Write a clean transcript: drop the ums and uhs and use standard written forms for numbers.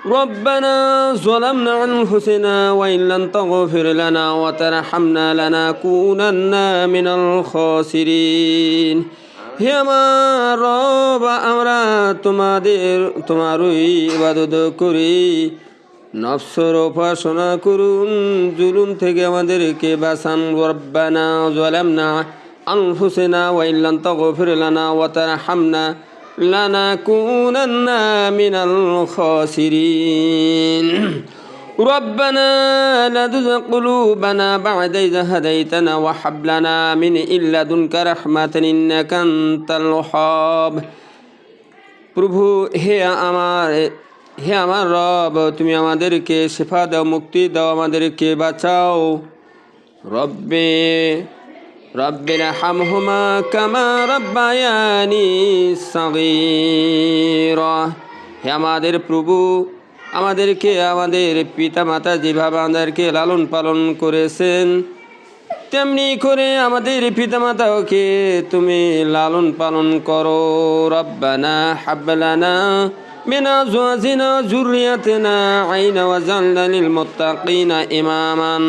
ربنا ظلمنا أنفسنا وإن لم تغفر لنا وترحمنا لنكونن من الخاسرين হে আমার রব আমরা তোমারই ইবাদত করি নফসের উপাসনা করুন জুলুম থেকে আমাদেরকে বাঁচান রব্বানা যালামনা আনফুসানা ওয়া ইন লাম তাগফির লানা ওয়া তারহামনা লানাকুনান্না মিনাল খাসিরিন ربنا لا تزغ قلوبنا بعد إذ هديتنا وهب لنا من لدنك رحمة إنك أنت الوهاب প্রভু হে আমার রব তুমি আমাদেরকে শিফা দাও মুক্তি দাও আমাদেরকে বাঁচাও রব্বিরহামহুমা কামা রাব্বায়ানি সাগীরা হে আমাদের প্রভু আমাদেরকে আমাদের পিতামাতা যেভাবে আমাদেরকে লালন পালন করেছেন তেমনি করে আমাদের পিতামাতাকে তুমি লালন পালন করো রব্বানা হাব লানা মিন আজওয়াজিনা যুররিয়াতিনা আইনা ওয়াজআলনা লিল মুত্তাকিনা ইমামান।